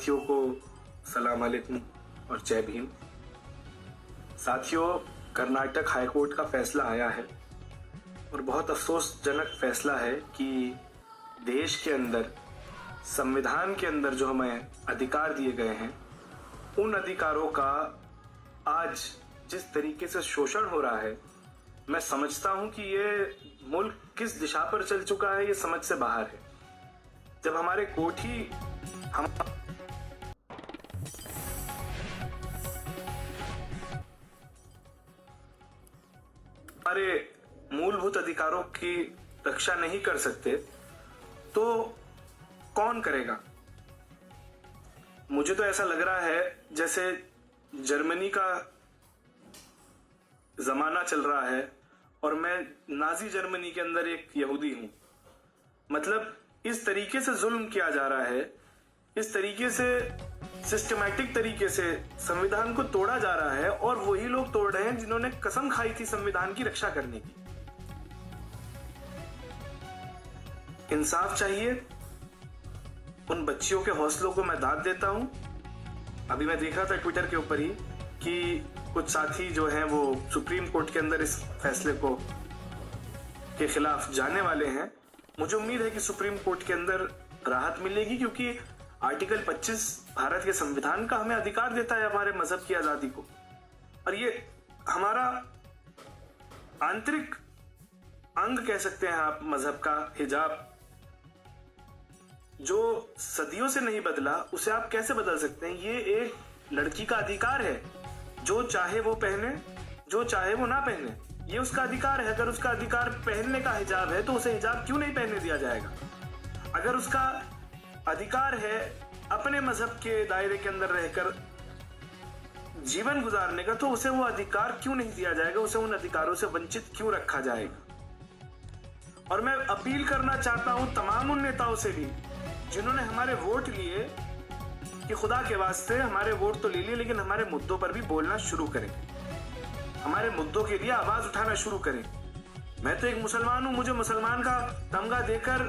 साथियों को सलाम अलैकुम और जय भीम। साथियों, कर्नाटक हाईकोर्ट का फैसला आया है और बहुत अफसोसजनक फैसला है कि देश के अंदर, संविधान के अंदर जो हमें अधिकार दिए गए हैं, उन अधिकारों का आज जिस तरीके से शोषण हो रहा है, मैं समझता हूं कि ये मुल्क किस दिशा पर चल चुका है, ये समझ से बाहर है। जब हमारे कोर्ट ही हमारे मूलभूत अधिकारों की रक्षा नहीं कर सकते तो कौन करेगा? मुझे तो ऐसा लग रहा है जैसे जर्मनी का जमाना चल रहा है और मैं नाजी जर्मनी के अंदर एक यहूदी हूं। मतलब इस तरीके से जुल्म किया जा रहा है, इस तरीके से सिस्टमैटिक तरीके से संविधान को तोड़ा जा रहा है और वही लोग तोड़ रहे हैं जिन्होंने कसम खाई थी संविधान की रक्षा करने की। इंसाफ चाहिए। उन बच्चियों के हौसलों को मैं दाद देता हूं। अभी मैं देख रहा था ट्विटर के ऊपर ही कि कुछ साथी जो हैं वो सुप्रीम कोर्ट के अंदर इस फैसले को के खिलाफ जाने वाले हैं। मुझे उम्मीद है कि सुप्रीम कोर्ट के अंदर राहत मिलेगी, क्योंकि आर्टिकल 25 भारत के संविधान का हमें अधिकार देता है हमारे मजहब की आजादी को, और ये हमारा आंतरिक अंग कह सकते हैं आप। मजहब का हिजाब जो सदियों से नहीं बदला, उसे आप कैसे बदल सकते हैं? ये एक लड़की का अधिकार है, जो चाहे वो पहने, जो चाहे वो ना पहने, ये उसका अधिकार है। अगर उसका अधिकार पहनने का हिजाब है तो उसे हिजाब क्यों नहीं पहनने दिया जाएगा? अगर उसका अधिकार है अपने मजहब के दायरे के अंदर रहकर जीवन गुजारने का, तो उसे वो अधिकार क्यों नहीं दिया जाएगा? उसे उन अधिकारों से वंचित क्यों रखा जाएगा? और मैं अपील करना चाहता हूं तमाम उन नेताओं से भी जिन्होंने हमारे वोट लिए कि खुदा के वास्ते हमारे वोट तो ले लिए, लेकिन हमारे मुद्दों पर भी बोलना शुरू करें, हमारे मुद्दों के लिए आवाज उठाना शुरू करें। मैं तो एक मुसलमान हूं, मुझे मुसलमान का तमगा देकर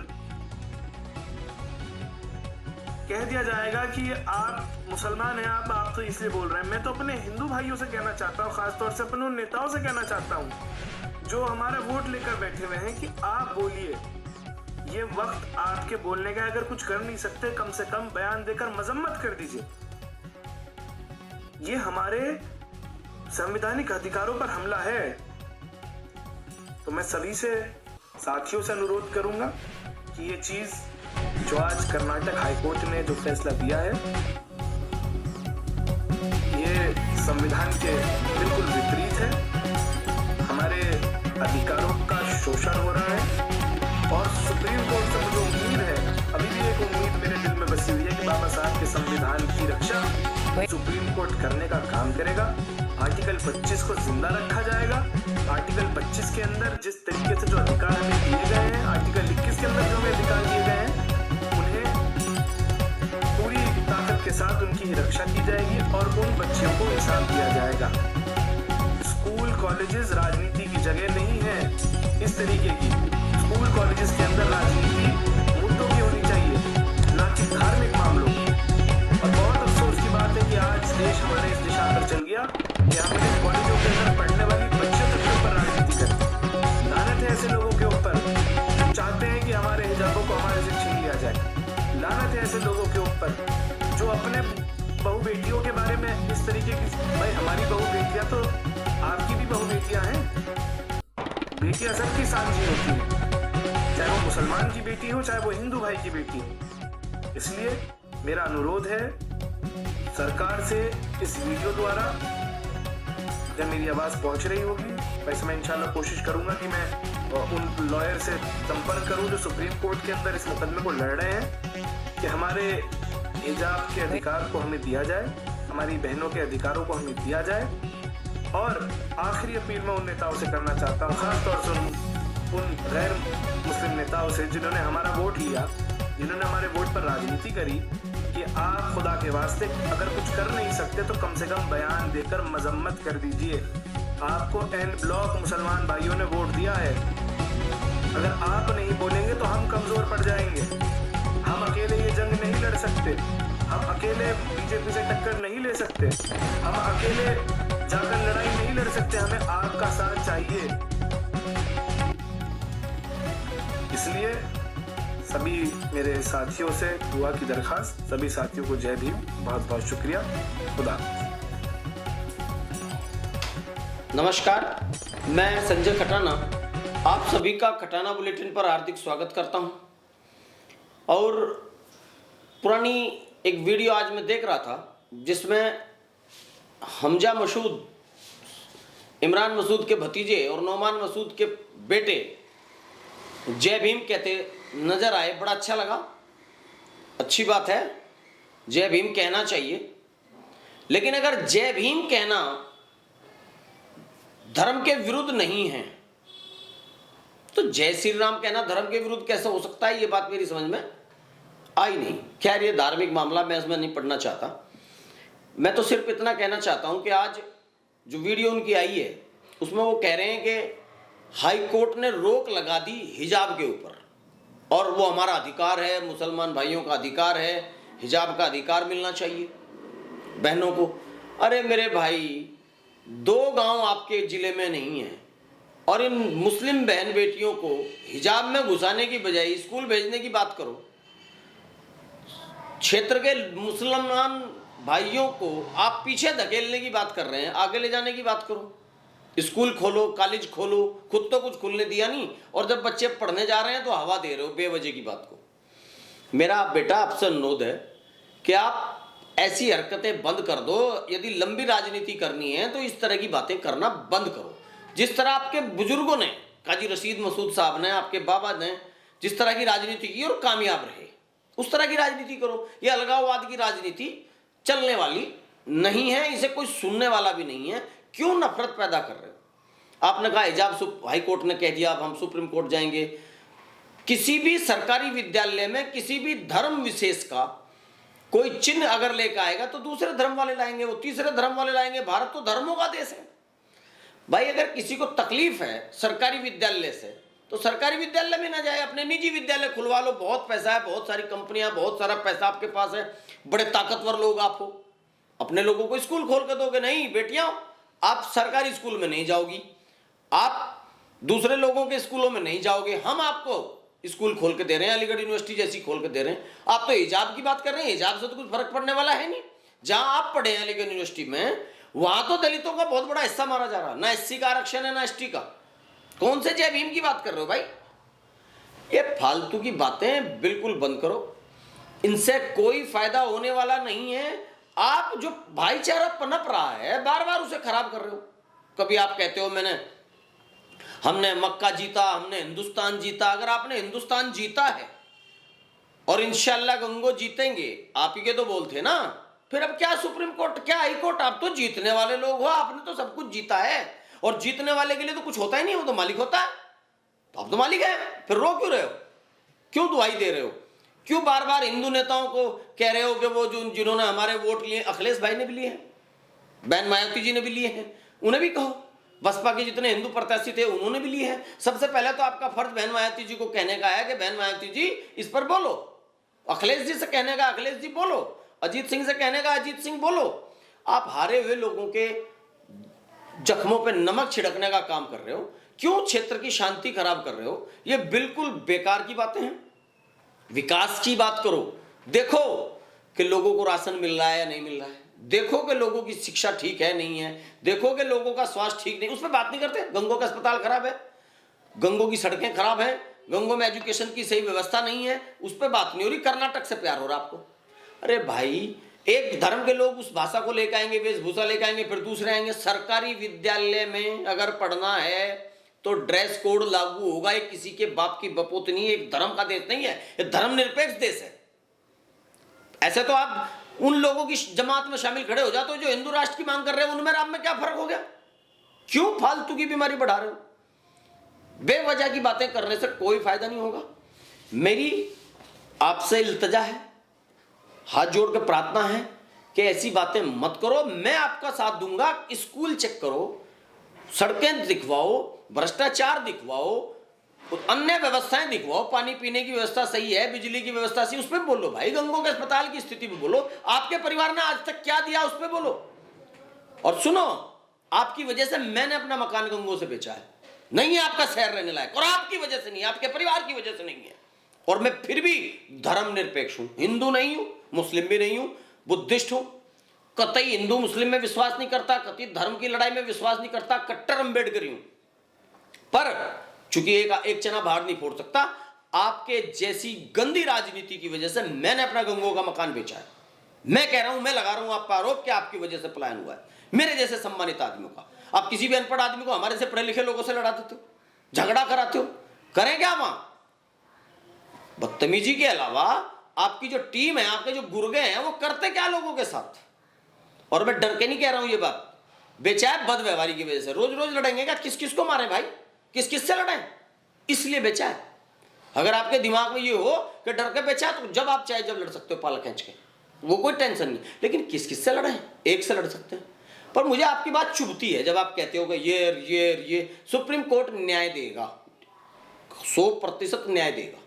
कह दिया जाएगा कि आप मुसलमान हैं, आप तो इसलिए बोल रहे हैं। मैं तो अपने हिंदू भाइयों से कहना चाहता हूं, खासतौर से अपने उन नेताओं से कहना चाहता हूं जो हमारा वोट लेकर बैठे हुए हैं, कि आप बोलिए। ये वक्त आपके बोलने का। अगर कुछ कर नहीं सकते, कम से कम बयान देकर मजम्मत कर दीजिए। ये हमारे संवैधानिक अधिकारों पर हमला है। तो मैं सभी से, साथियों से अनुरोध करूंगा कि ये चीज जो आज कर्नाटक हाईकोर्ट ने जो फैसला दिया है, ये संविधान के बिल्कुल विपरीत है। हमारे अधिकारों का शोषण हो रहा है और सुप्रीम कोर्ट से मुझे उम्मीद है, अभी भी एक उम्मीद मेरे दिल में बसी हुई है कि बाबा साहब के संविधान की रक्षा सुप्रीम कोर्ट करने का काम करेगा। आर्टिकल 25 को जिंदा रखा जाएगा। आर्टिकल 25 के अंदर जिस तरीके से जो अधिकार हमें दिए गए हैं, आर्टिकल 21 के अंदर जो हमें अधिकार दिए गए हैं, उन्हें पूरी ताकत के साथ उनकी रक्षा की जाएगी और उन बच्चियों को हिसाब दिया जाएगा। स्कूल कॉलेजेस राजनीति की जगह नहीं है। इस तरीके की स्कूल कॉलेजेस के अंदर राजनीति मुद्दों की होनी चाहिए, ना कि धार्मिक मामलों की। और बहुत अफसोस की बात है कि आज देश हमारे इस दिशा पर चल गया कि हमारे कॉलेजों के अंदर पढ़ने वाली बच्चों तक के ऊपर राजनीति करें। लानत है ऐसे लोगों के ऊपर जो चाहते हैं कि हमारे हिजाबों को हमारे से छीन लिया जाए। लानत है ऐसे लोगों के ऊपर जो अपने बहू बेटियों के बारे में इस तरीके की, भाई हमारी बहू बेटियां तो आपकी भी बहू बेटियां हैं। बेटियां सबकी साझी होती है, चाहे वो मुसलमान की बेटी हो, चाहे वो हिंदू भाई की बेटी हो। इसलिए मेरा अनुरोध है सरकार से, इस वीडियो द्वारा जब मेरी आवाज पहुंच रही होगी, वैसे मैं इंशाल्लाह कोशिश करूंगा कि मैं उन लॉयर से संपर्क करूं जो सुप्रीम कोर्ट के अंदर इस मुकदमे को लड़ रहे हैं, कि हमारे हिजाब के अधिकार को हमें दिया जाए, हमारी बहनों के अधिकारों को हमें दिया जाए। और आखिरी अपील मैं उन नेताओं से करना चाहता हूँ, खासतौर से उन गैर मुस्लिम नेताओं से जिन्होंने हमारा वोट लिया, जिन्होंने हमारे वोट पर राजनीति करी, कि आप खुदा के वास्ते अगर कुछ कर नहीं सकते तो कम से कम बयान देकर मजम्मत कर दीजिए। आपको एन ब्लॉक मुसलमान भाइयों ने वोट दिया है। अगर आप नहीं बोलेंगे तो हम कमजोर पड़ जाएंगे। हम अकेले ये जंग नहीं लड़ सकते। हम अकेले बीजेपी से टक्कर नहीं ले सकते, हम अकेले जाकर लड़ाई नहीं लड़ सकते, हमें आपका साथ चाहिए। इसलिए सभी मेरे साथियों से दुआ की दरखास्त, सभी साथियों को जय भीम, बहुत बहुत शुक्रिया। खुदा। नमस्कार, मैं संजय खटाना आप सभी का खटाना बुलेटिन पर हार्दिक स्वागत करता हूं। और पुरानी एक वीडियो आज मैं देख रहा था जिसमें हमजा मसूद, इमरान मसूद के भतीजे और नौमान मसूद के बेटे जय भीम कहते नजर आए। बड़ा अच्छा लगा, अच्छी बात है, जय भीम कहना चाहिए। लेकिन अगर जय भीम कहना धर्म के विरुद्ध नहीं है तो जय श्री राम कहना धर्म के विरुद्ध कैसे हो सकता है, ये बात मेरी समझ में आई नहीं। खैर, ये धार्मिक मामला, मैं इसमें नहीं पढ़ना चाहता। मैं तो सिर्फ इतना कहना चाहता हूं कि आज जो वीडियो उनकी आई है उसमें वो कह रहे हैं कि हाई कोर्ट ने रोक लगा दी हिजाब के ऊपर और वो हमारा अधिकार है, मुसलमान भाइयों का अधिकार है, हिजाब का अधिकार मिलना चाहिए बहनों को। अरे मेरे भाई, 2 गांव आपके जिले में नहीं है और इन मुस्लिम बहन बेटियों को हिजाब में घुसाने की बजाय स्कूल भेजने की बात करो। क्षेत्र के मुसलमान भाइयों को आप पीछे धकेलने की बात कर रहे हैं, आगे ले जाने की बात करो। स्कूल खोलो, कॉलेज खोलो, खुद तो कुछ खुलने दिया नहीं और जब बच्चे पढ़ने जा रहे हैं तो हवा दे रहे हो बेवजह की बात को। मेरा बेटा आपसे अनुरोध है कि आप ऐसी हरकतें बंद कर दो। यदि लंबी राजनीति करनी है तो इस तरह की बातें करना बंद करो। जिस तरह आपके बुजुर्गों ने, काजी रशीद मसूद साहब ने, आपके बाबा ने जिस तरह की राजनीति की और कामयाब रहे, उस तरह की राजनीति करो। ये अलगाववाद की राजनीति चलने वाली नहीं है, इसे कोई सुनने वाला भी नहीं है। क्यों नफरत पैदा कर रहे हो? आपने कहा हिजाब हाई कोर्ट ने कह दिया, अब हम सुप्रीम कोर्ट जाएंगे। किसी भी सरकारी विद्यालय में किसी भी धर्म विशेष का कोई चिन्ह अगर लेकर आएगा तो दूसरे धर्म वाले लाएंगे, वो तीसरे धर्म वाले लाएंगे। भारत तो धर्मों का देश है भाई। अगर किसी को तकलीफ है सरकारी विद्यालय से तो सरकारी विद्यालय में ना जाए, अपने निजी विद्यालय खुलवा लो। बहुत पैसा है, बहुत सारी कंपनियां, बहुत सारा पैसा आपके पास है, बड़े ताकतवर लोग आप हो, अपने लोगों को स्कूल खोल के दोगे। नहीं बेटियां, आप सरकारी स्कूल में नहीं जाओगी, आप दूसरे लोगों के स्कूलों में नहीं जाओगे। हम आपको स्कूल खोल के दे रहे हैं, अलीगढ़ यूनिवर्सिटी जैसी खोल के दे रहे हैं। आप तो हिजाब की बात कर रहे हैं, हिजाब से तो कुछ फर्क पड़ने वाला है नहीं। जहां आप पढ़े हैं अलीगढ़ यूनिवर्सिटी में, वहां तो दलितों का बहुत बड़ा हिस्सा मारा जा रहा है। ना एससी का आरक्षण है, ना एसटी का। कौन से जय भीम की बात कर रहे हो भाई? ये फालतू की बातें बिल्कुल बंद करो, इनसे कोई फायदा होने वाला नहीं है। आप जो भाईचारा पनप रहा है, बार बार उसे खराब कर रहे हो। कभी आप कहते हो हमने मक्का जीता, हमने हिंदुस्तान जीता। अगर आपने हिंदुस्तान जीता है और इंशाल्लाह गंगो जीतेंगे, आप ही के तो बोलते ना, फिर अब क्या सुप्रीम कोर्ट, क्या हाई कोर्ट? आप तो जीतने वाले लोग हो, आपने तो सब कुछ जीता है। और जीतने वाले के लिए तो कुछ होता ही नहीं, वो तो मालिक होता है। तो आप तो मालिक है, फिर रो क्यों रहे हो? क्यों दुहाई दे रहे हो? क्यों बार बार हिंदू नेताओं को कह रहे हो कि वो जो जिन्होंने हमारे वोट लिए, अखिलेश भाई ने भी लिए हैं, बहन मायावती जी ने भी लिए हैं, उन्हें भी कहो। बसपा के जितने हिंदू प्रत्याशी थे उन्होंने भी लिए हैं। सबसे पहले तो आपका फर्ज बहन मायावती जी को कहने का है कि बहन मायावती जी इस पर बोलो। अखिलेश जी से कहने का अखिलेश जी बोलो, अजीत सिंह से कहने का अजीत सिंह बोलो। आप हारे हुए लोगों के जख्मों पे नमक छिड़कने का काम कर रहे हो। क्यों क्षेत्र की शांति खराब कर रहे हो? ये बिल्कुल बेकार की बातें हैं। विकास की बात करो, देखो कि लोगों को राशन मिल रहा है या नहीं मिल रहा है, देखो कि लोगों की शिक्षा ठीक है नहीं है, देखो कि लोगों का स्वास्थ्य ठीक नहीं, उस पर बात नहीं करते। गंगों का अस्पताल खराब है, गंगों की सड़कें खराब है, गंगों में एजुकेशन की सही व्यवस्था नहीं है, उस पर बात नहीं हो रही। कर्नाटक से प्यार हो रहा आपको। अरे भाई, एक धर्म के लोग उस भाषा को लेकर आएंगे, वेशभूषा लेकर आएंगे, फिर दूसरे आएंगे। सरकारी विद्यालय में अगर पढ़ना है तो ड्रेस कोड लागू होगा। ये किसी के बाप की बपोत नहीं है, एक धर्म का देश नहीं है, ये धर्मनिरपेक्ष देश है। ऐसे तो आप उन लोगों की जमात में शामिल खड़े हो जाते हो जो हिंदू राष्ट्र की मांग कर रहे हो। उनमें आप में क्या फर्क हो गया? क्यों फालतू की बीमारी बढ़ा रहे हो? बेवजह की बातें करने से कोई फायदा नहीं होगा। मेरी आपसे इल्तजा है, हाथ जोड़ के प्रार्थना है कि ऐसी बातें मत करो। मैं आपका साथ दूंगा। स्कूल चेक करो, सड़कें दिखवाओ, भ्रष्टाचार दिखवाओ, तो अन्य व्यवस्थाएं दिखवाओ, पानी पीने की व्यवस्था सही है, बिजली की व्यवस्था सही, उस पर बोलो भाई। गंगों के अस्पताल की स्थिति पे बोलो, आपके परिवार ने आज तक क्या दिया उस पर बोलो। और सुनो, आपकी वजह से मैंने अपना मकान गंगों से बेचा है, नहीं है आपका शहर रहने लायक, और आपकी वजह से नहीं है, आपके परिवार की वजह से नहीं है। और मैं फिर भी धर्मनिरपेक्ष हूं, हिंदू नहीं हूं, मुस्लिम भी नहीं हूं, बुद्धिस्ट हूं, कतई हिंदू मुस्लिम में विश्वास नहीं करता, कतई धर्म की लड़ाई में विश्वास नहीं करता, कट्टर अंबेडकरी हूं। पर चूंकि एक चना बाहर नहीं फोड़ सकता, आपके जैसी गंदी राजनीति की वजह से मैंने अपना गंगों का मकान बेचा है। मैं कह रहा हूं, मैं लगा रहा हूं आप पर आरोप कि आपकी वजह से पलायन हुआ है मेरे जैसे सम्मानित आदमियों का। आप किसी भी अनपढ़ आदमी को हमारे से पढ़े लिखे लोगों से लड़ा देते हो, झगड़ा कराते हो, करें क्या वहां? बदतमीजी के अलावा आपकी जो टीम है, आपके जो गुर्गे हैं, वो करते क्या लोगों के साथ? और मैं डर के नहीं कह रहा हूं ये बात, बेचा है बदव्यवहारी की वजह से। रोज रोज लड़ेंगे क्या? किस किस को मारे भाई, किस किस से लड़ें? इसलिए बेचा है। अगर आपके दिमाग में ये हो कि डर के बेचा है, तो जब आप चाहे जब लड़ सकते हो पाल खींच के, वो कोई टेंशन नहीं। लेकिन किस किस से लड़ें? एक से लड़ सकते हैं। पर मुझे आपकी बात चुभती है जब आप कहते हो कि ये सुप्रीम कोर्ट न्याय देगा, 100% न्याय देगा,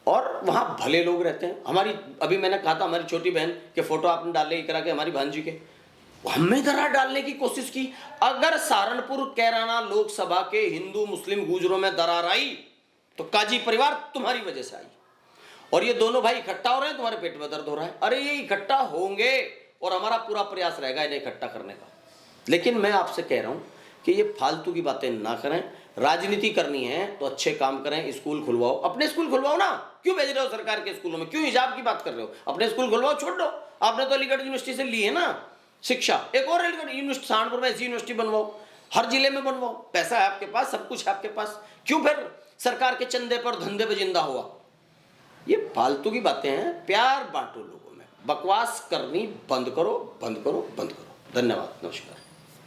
और वहां भले लोग रहते हैं। हमारी, अभी मैंने कहा था, हमारी छोटी बहन के फोटो आपने डाले करा के, हमारी भांजी के, हमने दरार डालने की कोशिश की। अगर सहारनपुर कैराना लोकसभा के हिंदू मुस्लिम गुजरों में दरार आई तो काजी परिवार तुम्हारी वजह से आई। और ये दोनों भाई इकट्ठा हो रहे हैं, तुम्हारे पेट में दर्द हो रहा है। अरे ये इकट्ठा होंगे और हमारा पूरा प्रयास रहेगा इन्हें इकट्ठा करने का। लेकिन मैं आपसे कह रहा हूं कि ये फालतू की बातें ना करें। राजनीति करनी है तो अच्छे काम करें, स्कूल खुलवाओ, अपने स्कूल खुलवाओ ना। क्यों भेज रहे हो सरकार के स्कूलों में? क्यों हिजाब की बात कर रहे हो? अपने स्कूल खुलवाओ, छोड़ दो। आपने तो अलीगढ़ यूनिवर्सिटी से ली है ना शिक्षा, एक और अलीगढ़ यूनिवर्सिटी सहारनपुर में ऐसी यूनिवर्सिटी बनवाओ, हर जिले में बनवाओ। पैसा है आपके पास, सब कुछ है आपके पास, क्यों फिर सरकार के चंदे पर धंधे पर जिंदा हुआ? ये फालतू की बातें हैं। प्यार बांटो लोगों में, बकवास करनी बंद करो, बंद करो, बंद करो। धन्यवाद, नमस्कार।